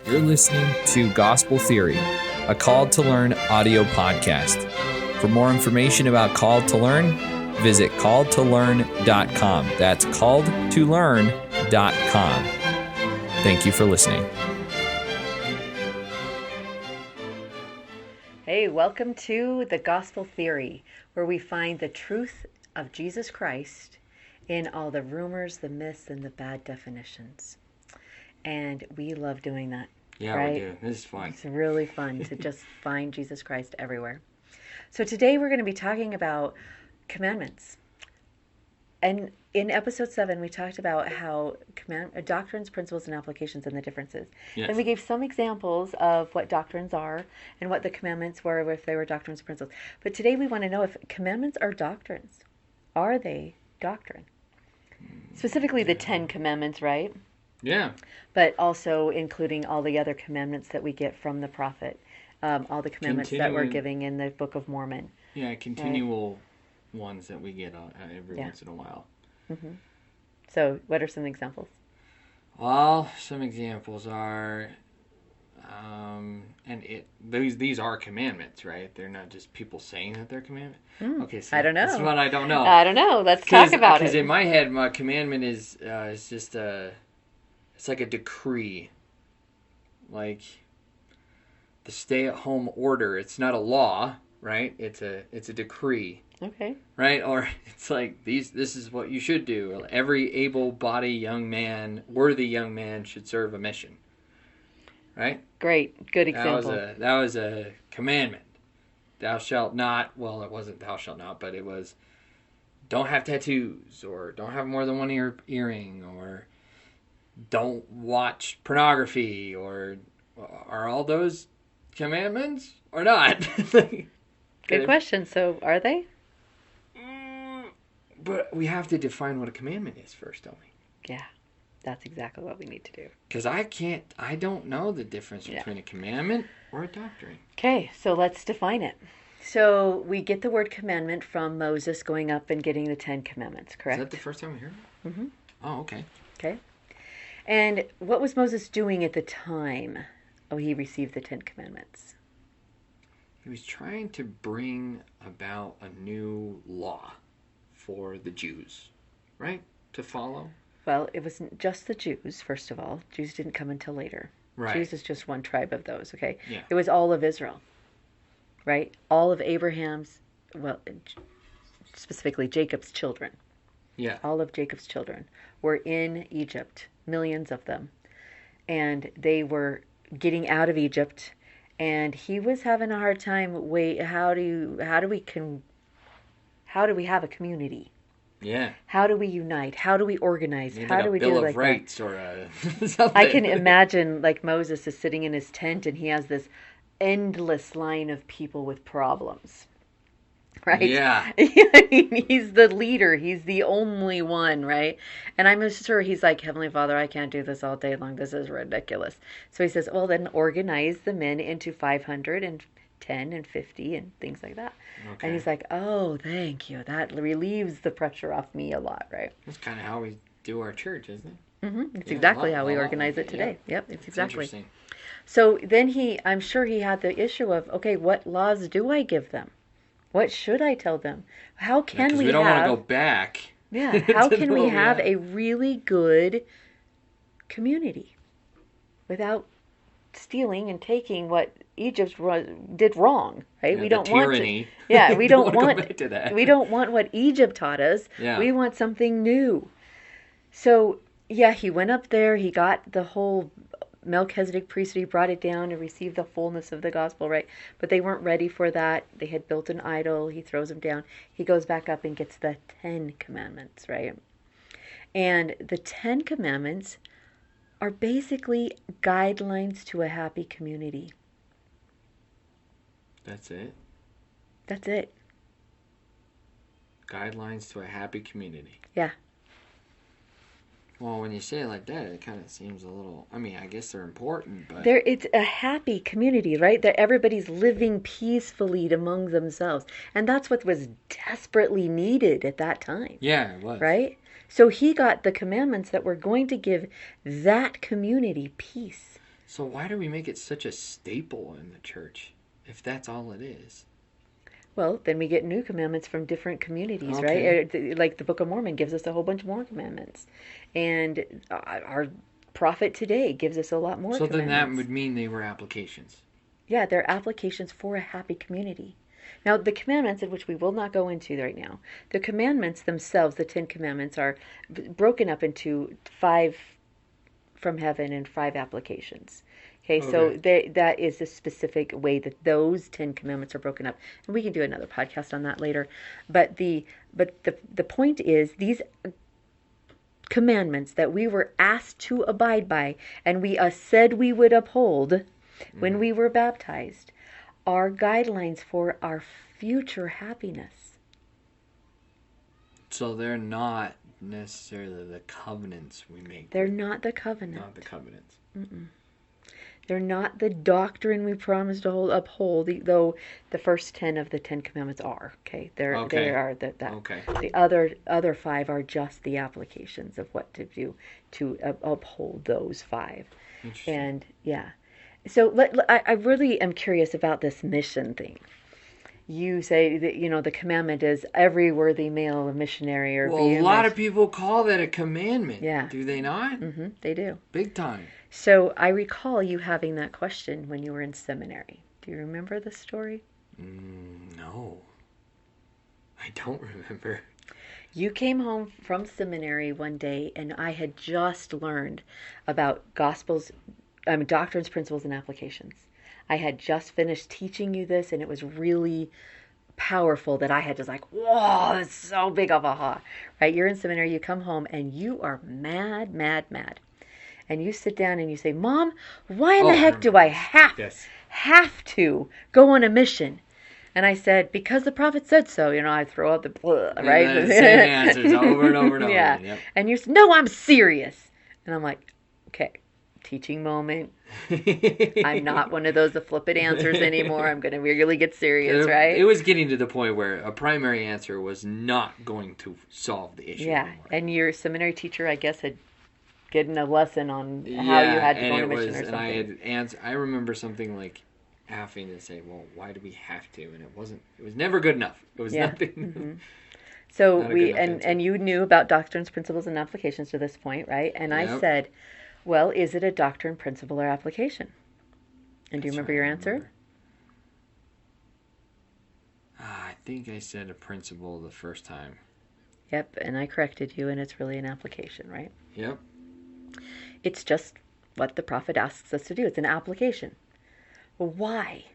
You're listening to Gospel Theory, a Called to Learn audio podcast. For more information about Called to Learn, visit calledtolearn.com. That's calledtolearn.com. Thank you for listening. Hey, welcome to the Gospel Theory, where we find the truth of Jesus Christ in all the rumors, the myths, and the bad definitions. And we love doing that. Yeah, right? we do. This is fun. It's really fun to just find Jesus Christ everywhere. So today we're going to be talking about commandments. And in episode 7, we talked about how doctrines, principles, and applications and the differences. Yes. And we gave some examples of what doctrines are and what the commandments were, if they were doctrines, principles. But today we want to know if commandments are doctrines. Are they doctrine? Specifically the 10 commandments, right? Yeah. But also including all the other commandments that we get from the prophet. All the commandments that we're giving in the Book of Mormon. Yeah, continual ones that we get every once in a while. Mm-hmm. So, what are some examples? Well, some examples are, these are commandments, right? They're not just people saying that they're commandments. Okay, so I don't know. That's what I don't know. I don't know. Let's talk about it. Because in my head, my commandment is just it's like a decree, like the stay-at-home order. It's not a law, right? It's a decree. Okay. Right? Or it's like this is what you should do. Every able-bodied young man, worthy young man should serve a mission. Right? Great. Good example. That was a commandment. Thou shalt not, well, it wasn't thou shalt not, but it was don't have tattoos, or don't have more than one earring, or don't watch pornography, or are all those commandments or not? Good question. So, are they? But we have to define what a commandment is first, don't we? Yeah, that's exactly what we need to do. Because I don't know the difference between a commandment or a doctrine. Okay, so let's define it. So we get the word commandment from Moses going up and getting the 10 commandments, correct? Is that the first time we heard it? Mm-hmm. Oh, okay. Okay. And what was Moses doing at the time he received the 10 commandments? He was trying to bring about a new law for the Jews, right? To follow? Well, it wasn't just the Jews, first of all. Jews didn't come until later. Right. Jews is just one tribe of those, okay? Yeah. It was all of Israel, right? All of Abraham's, well, specifically Jacob's children. Yeah. All of Jacob's children were in Egypt, millions of them. And they were getting out of Egypt, and he was having a hard time. How do we have a community? Yeah. How do we unite? How do we organize? How do we do like like rights that? Or something? I can imagine like Moses is sitting in his tent and he has this endless line of people with problems. Right? Yeah. He's the leader. He's the only one, right? And I'm sure he's like, Heavenly Father, I can't do this all day long. This is ridiculous. So he says, well, then organize the men into 500 and 10 and 50 and things like that. Okay. And he's like, oh, thank you. That relieves the pressure off me a lot, right? That's kind of how we do our church, isn't it? Mm-hmm. It's exactly how we organize it today. Yeah. Yep, it's exactly. Interesting. So then I'm sure he had the issue of, okay, what laws do I give them? What should I tell them? How can we don't want to go back. Yeah, how can we have a really good community without stealing and taking what Egypt did wrong, right? Yeah, we don't tyranny. Want to. Yeah, we don't want. Go back to that. We don't want what Egypt taught us. Yeah. We want something new. So yeah, he went up there. He got the whole Melchizedek priesthood. He brought it down to receive the fullness of the gospel, right? But they weren't ready for that. They had built an idol. He throws them down. He goes back up and gets the 10 commandments, right? And the 10 commandments are basically guidelines to a happy community. That's it? That's it. Guidelines to a happy community. Yeah. Well, when you say it like that, it kind of seems a little, I mean, I guess they're important, but... It's a happy community, right? That everybody's living peacefully among themselves. And that's what was desperately needed at that time. Yeah, it was. Right? So he got the commandments that were going to give that community peace. So why do we make it such a staple in the church if that's all it is? Well, then we get new commandments from different communities, Okay. right? Like the Book of Mormon gives us a whole bunch more commandments. And our prophet today gives us a lot more So commandments. then that would mean they were applications. Yeah, they're applications for a happy community. Now, the commandments, in which we will not go into right now, the commandments themselves, the 10 commandments, are broken up into 5 from heaven and 5 applications. Okay, so that is the specific way that those 10 commandments are broken up. And we can do another podcast on that later. But the point is, these commandments that we were asked to abide by and we said we would uphold when we were baptized are guidelines for our future happiness. So they're not necessarily the covenants we make. They're not the covenant. Not the covenants. Mm-mm. They're not the doctrine we promised to uphold, though the first 10 of the 10 commandments are. Okay, they are that. Okay. The other 5 are just the applications of what to do to uphold those 5. Interesting. And yeah, so I really am curious about this mission thing. You say that the commandment is every worthy male a missionary or well, a lot of people call that a commandment. Yeah. Do they not? Mm-hmm, they do. Big time. So I recall you having that question when you were in seminary. Do you remember the story? No. I don't remember. You came home from seminary one day and I had just learned about doctrines, principles, and applications. I had just finished teaching you this and it was really powerful that I had just whoa, that's so big of a aha. Right? You're in seminary, you come home and you are mad. And you sit down and you say, Mom, why in the heck do I have to go on a mission? And I said, because the prophet said so. I throw out the blah, right? And the same answers over and over and over. Yeah. Yep. And you said, no, I'm serious. And I'm like, okay, teaching moment. I'm not one of those flippant answers anymore. I'm going to really get serious, right? It was getting to the point where a primary answer was not going to solve the issue anymore. And your seminary teacher, I guess, had getting a lesson on how you had to go on a mission or something. And I remember something like having to say, well, why do we have to? And it was never good enough. It was nothing. Mm-hmm. So and you knew about doctrines, principles, and applications to this point, right? And I said, well, is it a doctrine, principle, or application? And do you remember your answer? I think I said a principle the first time. Yep, and I corrected you, and it's really an application, right? Yep. It's just what the prophet asks us to do. It's an application. Well, why?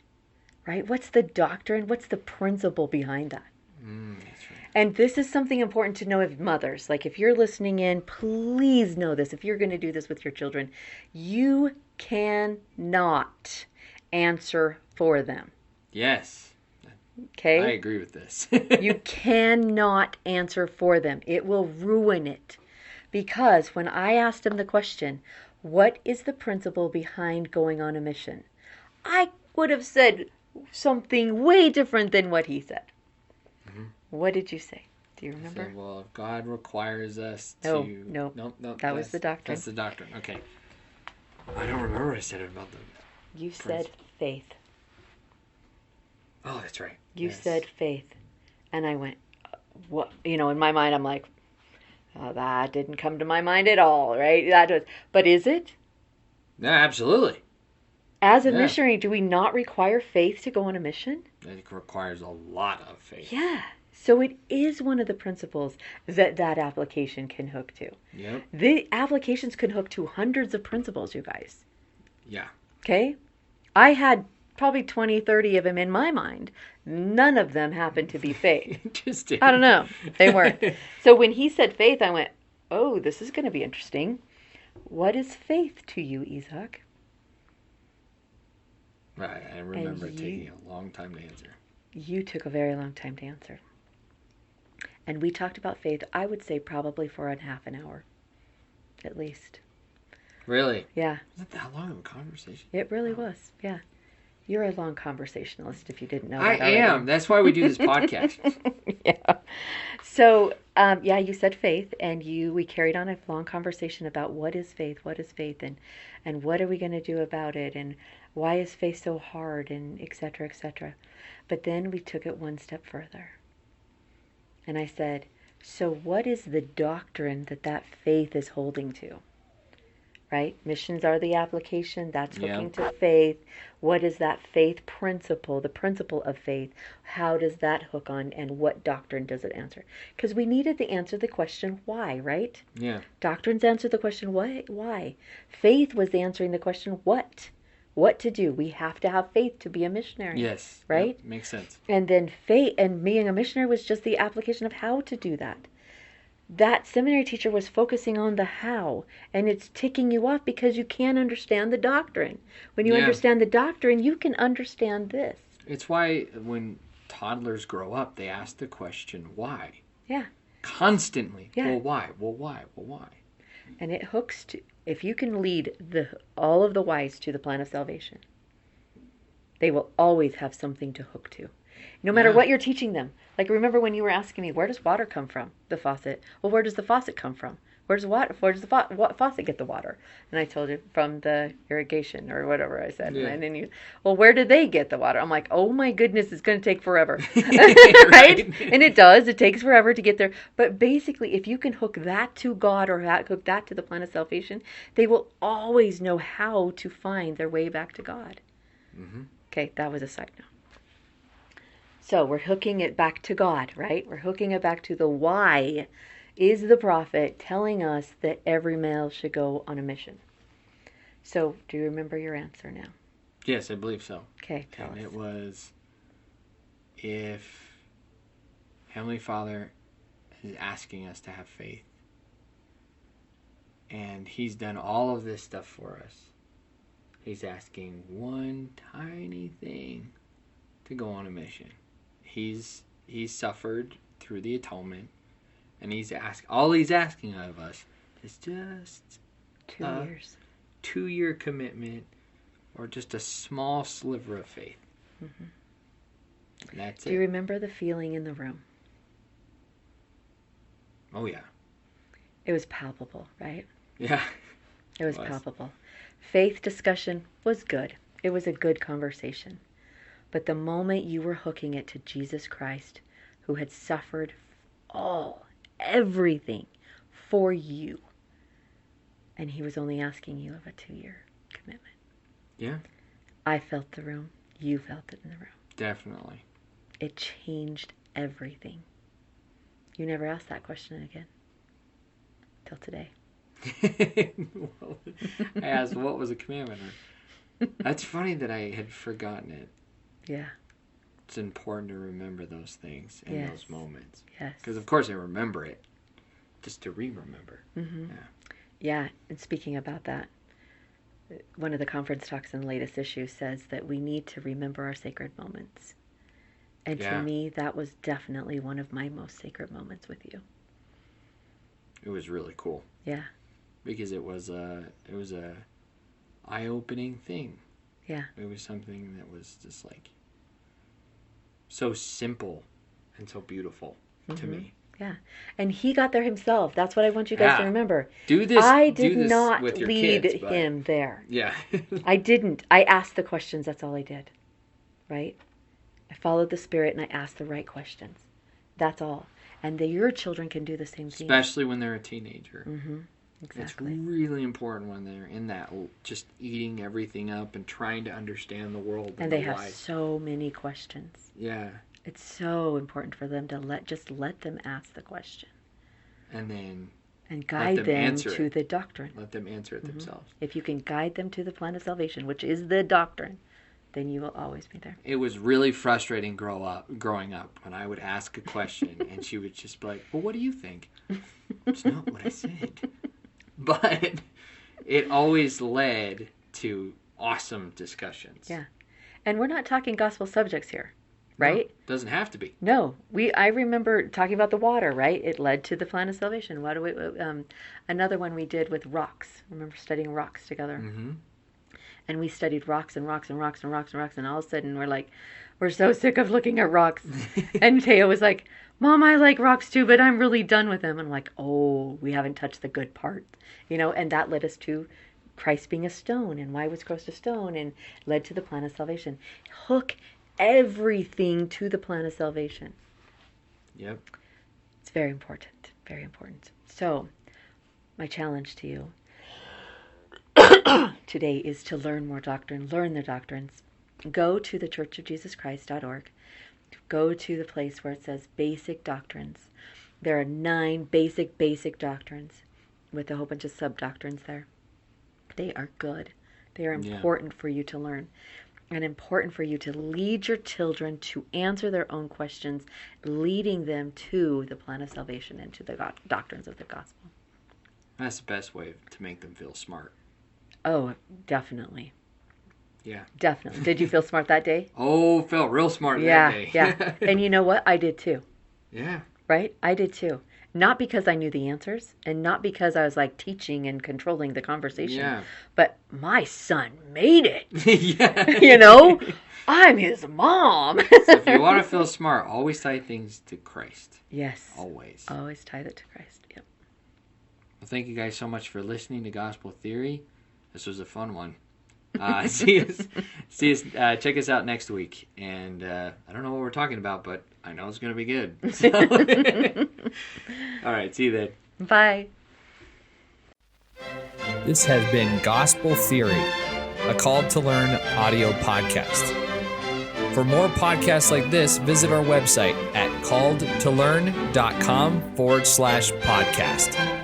Right? What's the doctrine? What's the principle behind that? That's right. And this is something important to know of mothers. Like if you're listening in, please know this. If you're going to do this with your children, you cannot answer for them. Yes. Okay? I agree with this. You cannot answer for them. It will ruin it. Because when I asked him the question, what is the principle behind going on a mission? I would have said something way different than what he said. Mm-hmm. What did you say? Do you remember? I said, well, if God requires us No, to... No, that was the doctrine. That's the doctrine. Okay. I don't remember what I said about them. You said faith. Oh, that's right. You said faith. And I went, what? In my mind, I'm like, oh, that didn't come to my mind at all, right? But is it? Yeah, absolutely. As a missionary, do we not require faith to go on a mission? It requires a lot of faith. Yeah. So it is one of the principles that application can hook to. Yep. The applications can hook to hundreds of principles, you guys. Yeah. Okay? I had probably 20, 30 of them in my mind. None of them happened to be faith. Interesting. I don't know. They weren't. So when he said faith, I went, oh, this is going to be interesting. What is faith to you, Isaac? Right. I remember taking a long time to answer. You took a very long time to answer. And we talked about faith, I would say probably for a half an hour, at least. Really? Yeah. Was it that long of a conversation? It really was, yeah. You're a long conversationalist if you didn't know I that already. am. That's why we do this podcast. Yeah. So Yeah, you said faith, and we carried on a long conversation about what is faith, and what are we going to do about it, and why is faith so hard, and et cetera, et cetera. But then we took it one step further. And I said, so what is the doctrine that faith is holding to? Right? Missions are the application. That's hooking to faith. What is that faith principle, the principle of faith? How does that hook on, and what doctrine does it answer? Because we needed to answer the question why, right? Yeah. Doctrines answer the question why. Faith was answering the question what. What to do. We have to have faith to be a missionary. Yes. Right? Yep. Makes sense. And then faith and being a missionary was just the application of how to do that. That seminary teacher was focusing on the how, and it's ticking you off because you can't understand the doctrine. When you understand the doctrine, you can understand this. It's why when toddlers grow up, they ask the question, why? Yeah. Constantly. Yeah. Well, why? Well, why? Well, why? And it hooks to, if you can lead all of the whys to the plan of salvation, they will always have something to hook to. No matter what you're teaching them. Like, remember when you were asking me, where does water come from? The faucet. Well, where does the faucet come from? Where does the faucet get the water? And I told you, from the irrigation or whatever I said. Yeah. And then well, where do they get the water? I'm like, oh my goodness, it's going to take forever. Right? And it does. It takes forever to get there. But basically, if you can hook that to God or hook that to the plan of salvation, they will always know how to find their way back to God. Mm-hmm. Okay, that was a side note. So we're hooking it back to God, right? We're hooking it back to the why is the prophet telling us that every male should go on a mission. So do you remember your answer now? Yes, I believe so. Okay, tell us. It was, if Heavenly Father is asking us to have faith, and He's done all of this stuff for us, He's asking one tiny thing to go on a mission. He's suffered through the atonement, and all he's asking of us is just 2 years. 2-year commitment, or just a small sliver of faith. Mm-hmm. And that's Do you remember the feeling in the room? Oh yeah. It was palpable, right? Yeah. It was palpable. Faith discussion was good. It was a good conversation. But the moment you were hooking it to Jesus Christ, who had suffered everything for you, and He was only asking you of a 2-year commitment. Yeah. I felt the room. You felt it in the room. Definitely. It changed everything. You never asked that question again. Till today. I asked, what was a commandment? That's funny that I had forgotten it. Yeah. It's important to remember those things in those moments. Yes. Because, of course, I remember it. Just to remember. Mm-hmm. Yeah. Yeah, and speaking about that, one of the conference talks in the latest issue says that we need to remember our sacred moments. And to me, that was definitely one of my most sacred moments with you. It was really cool. Yeah. Because it was a eye-opening thing. Yeah. It was something that was just like so simple and so beautiful to me. Yeah. And he got there himself. That's what I want you guys to remember. I did not lead him there. Yeah. I didn't. I asked the questions. That's all I did. Right? I followed the Spirit and I asked the right questions. That's all. And your children can do the same thing. Especially when they're a teenager. Mm-hmm. Exactly. It's really important when they're in that, just eating everything up and trying to understand the world. And they have so many questions. Yeah. It's so important for them to let them ask the question. And guide them to the doctrine. Let them answer it themselves. If you can guide them to the plan of salvation, which is the doctrine, then you will always be there. It was really frustrating growing up when I would ask a question and she would just be like, well, what do you think? It's not what I said. But it always led to awesome discussions. Yeah. And we're not talking gospel subjects here, right? No, doesn't have to be. No. I remember talking about the water, right? It led to the plan of salvation. Another one we did with rocks. I remember studying rocks together. Mm-hmm. And we studied rocks and rocks and rocks and rocks and rocks. And all of a sudden we're like, we're so sick of looking at rocks. And Teo was like, Mom, I like rocks too, but I'm really done with them. And I'm like, oh, we haven't touched the good part. And that led us to Christ being a stone, and why was Christ a stone, and led to the plan of salvation. Hook everything to the plan of salvation. Yep. It's very important. Very important. So, my challenge to you today is to learn more doctrine. Learn the doctrines. Go to thechurchofjesuschrist.org. Go to the place where it says basic doctrines. There are 9 basic doctrines with a whole bunch of sub-doctrines there. They are good. They are important for you to learn. And important for you to lead your children to answer their own questions, leading them to the plan of salvation and to the doctrines of the gospel. That's the best way to make them feel smart. Oh, definitely. Yeah. Definitely. Did you feel smart that day? Oh, felt real smart that day. Yeah. And you know what? I did too. Yeah. Right? I did too. Not because I knew the answers, and not because I was like teaching and controlling the conversation, but my son made it. Yeah. I'm his mom. So if you want to feel smart, always tie things to Christ. Yes. Always. Always tie it to Christ. Yep. Well, thank you guys so much for listening to Gospel Theory. This was a fun one. See us. Check us out next week. And I don't know what we're talking about, but I know it's going to be good. So. All right. See you then. Bye. This has been Gospel Theory, a Called to Learn audio podcast. For more podcasts like this, visit our website at calledtolearn.com/podcast.